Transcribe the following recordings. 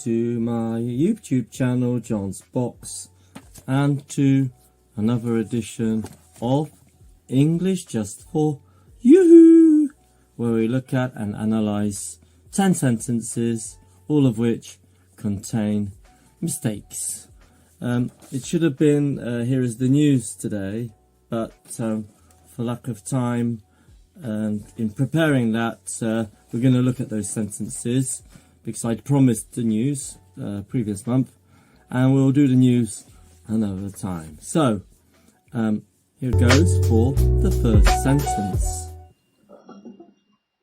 to my YouTube channel, John's Box, and to another edition of English Just For You, where we look at and analyse 10 sentences, all of which contain mistakes. It should have been here is the news today, but for lack of time and in preparing that, we're going to look at those sentences because I'd promised the news previous month, and we'll do the news another time. So here goes for the first sentence.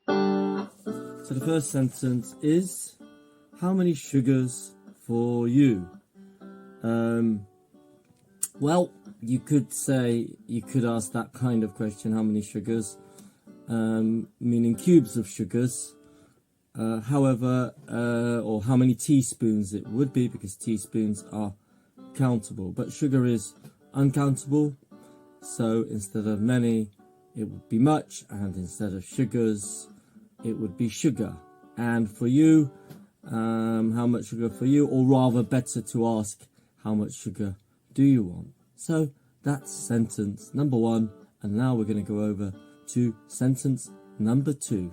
So the first sentence is, how many sugars for you? Well, you could ask that kind of question, how many sugars, meaning cubes of sugars. However, or how many teaspoons it would be, because teaspoons are countable, but sugar is uncountable. So instead of many, it would be much, and instead of sugars, it would be sugar. And for you, how much sugar for you, or rather better to ask, how much sugar do you want? So that's sentence number 1, and now we're going to go over to sentence number 2.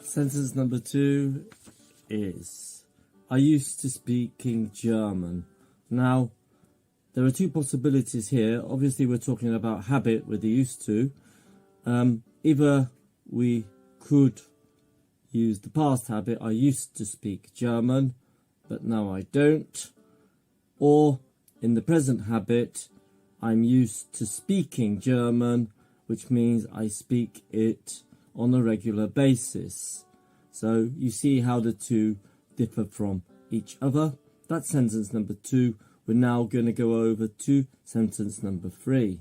Sentence number 2 is, I used to speaking German. Now, there are two possibilities here. Obviously, we're talking about habit with the used to. Either we could use the past habit, I used to speak German, but now I don't. Or in the present habit, I'm used to speaking German, which means I speak it on a regular basis. So you see how the two differ from each other. That's sentence number 2. We're now going to go over to sentence number 3.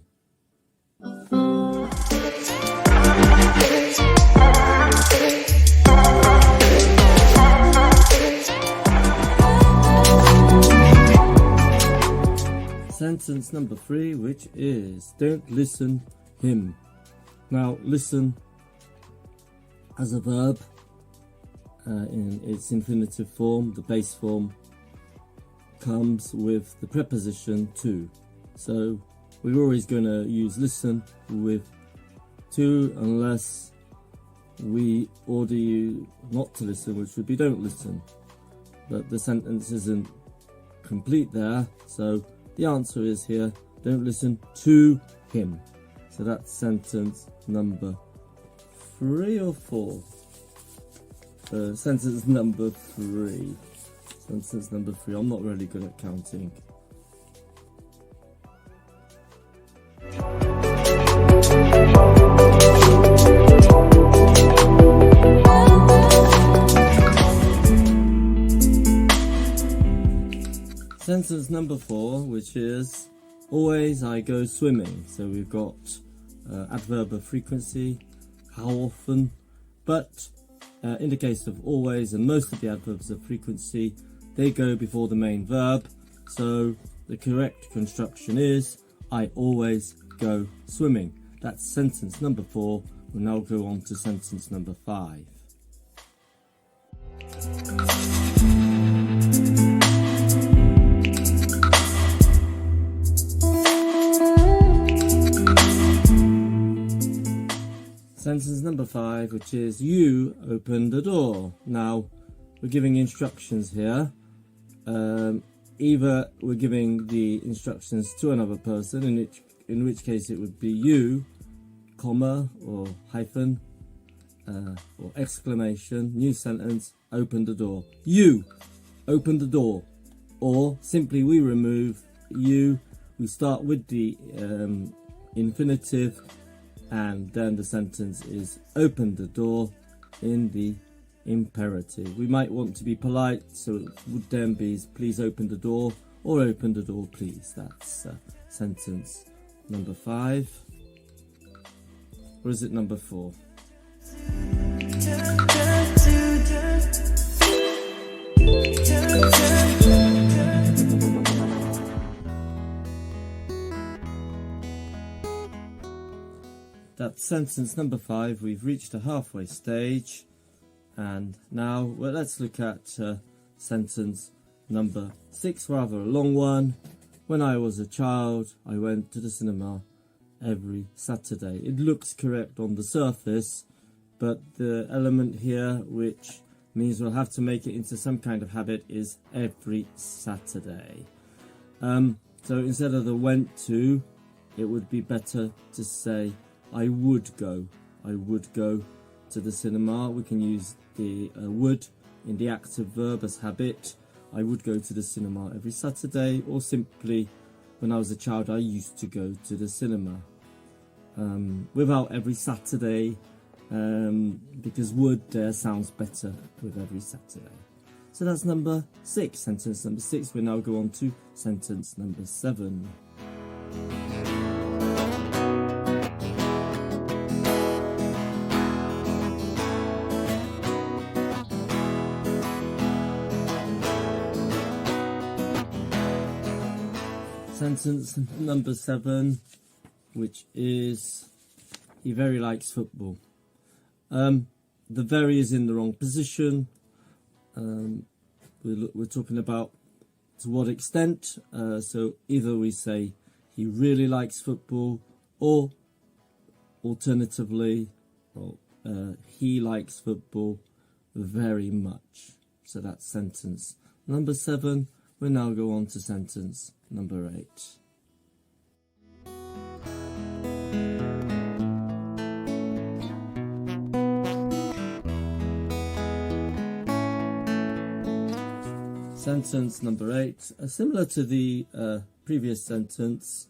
Sentence number 3, which is, don't listen him. Now, listen as a verb in its infinitive form, the base form, comes with the preposition to. So we're always going to use listen with to, unless we order you not to listen, which would be don't listen. But the sentence isn't complete there, so the answer is here, don't listen to him. So that's sentence number 3 or 4. Sentence number 3. Sentence number 3. I'm not really good at counting. Sentence number 4, which is, always I go swimming. So we've got adverb of frequency, how often, but in the case of always and most of the adverbs of frequency, they go before the main verb. So the correct construction is, I always go swimming. That's sentence number 4. We'll now go on to sentence number 5. Sentence number 5, which is, you open the door. Now, we're giving instructions here. Either we're giving the instructions to another person, in which case it would be you, comma, or hyphen, or exclamation, new sentence, open the door. You open the door. Or simply we remove you, we start with the infinitive, and then the sentence is open the door in the imperative. We might want to be polite, so it would then be please open the door, or open the door please. That's sentence number 5. Or is it number 4? that's sentence number 5. We've reached a halfway stage, and now let's look at sentence number 6, rather a long one. When I was a child, I went to the cinema every Saturday. It looks correct on the surface, but the element here, which means we'll have to make it into some kind of habit, is every Saturday. So instead of the went to, it would be better to say I would go to the cinema. We can use the would in the active verb as habit. I would go to the cinema every Saturday, or simply when I was a child I used to go to the cinema. Without every Saturday, because would there sounds better with every Saturday. So that's number 6, sentence number 6. We now go on to sentence number 7. Sentence number 7, which is he very likes football. The very is in the wrong position. We're talking about to what extent. So either we say he really likes football, or alternatively, he likes football very much. So that's sentence number 7. We'll now go on to sentence number 8. Sentence number 8, similar to the previous sentence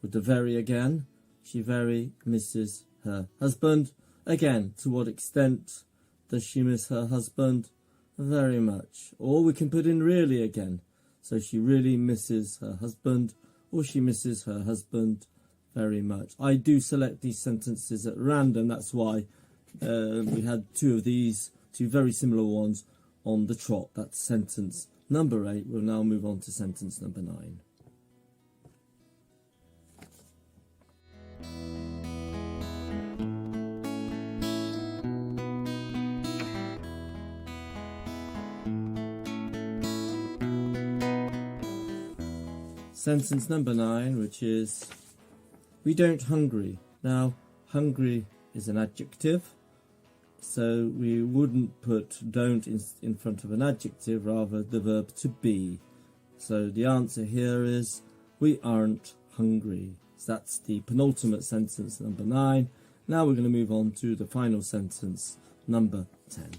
with the very again. She very misses her husband. Again, to what extent does she miss her husband? Very much. Or we can put in really again. So she really misses her husband, or she misses her husband very much. I do select these sentences at random. That's why we had 2 of these, 2 very similar ones on the trot. That's sentence number 8. We'll now move on to sentence number 9. Sentence number 9, which is we don't hungry. Now, hungry is an adjective, so we wouldn't put don't in front of an adjective, rather the verb to be. So the answer here is we aren't hungry. So that's the penultimate sentence, number 9. Now we're going to move on to the final sentence, number 10.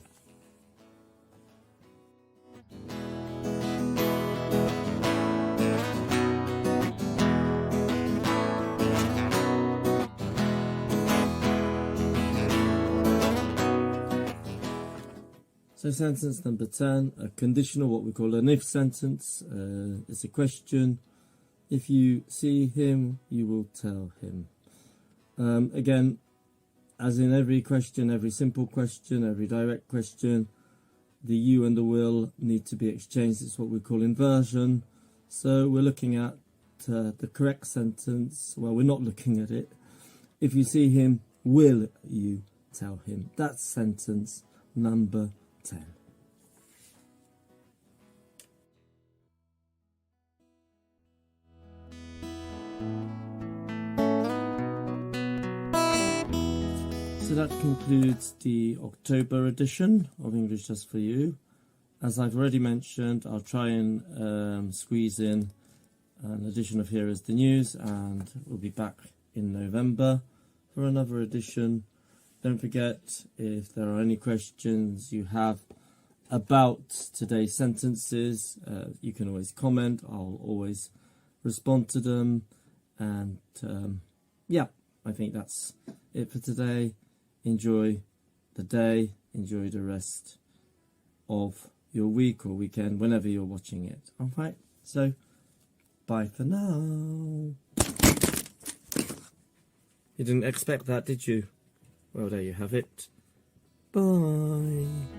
So sentence number 10, a conditional, what we call an if sentence. It's a question. If you see him, you will tell him. Again, as in every question, every simple question, every direct question, the you and the will need to be exchanged. It's what we call inversion. So we're looking at the correct sentence. Well, we're not looking at it. If you see him, will you tell him? That's sentence number 10. So that concludes the October edition of English Just For You. As I've already mentioned, I'll try and squeeze in an edition of Here Is the News, and we'll be back in November for another edition. Don't forget, if there are any questions you have about today's sentences, you can always comment. I'll always respond to them. And yeah, I think that's it for today. Enjoy the day, enjoy the rest of your week or weekend, whenever you're watching it. Alright, so bye for now. You didn't expect that, did you? Well, there you have it. Bye.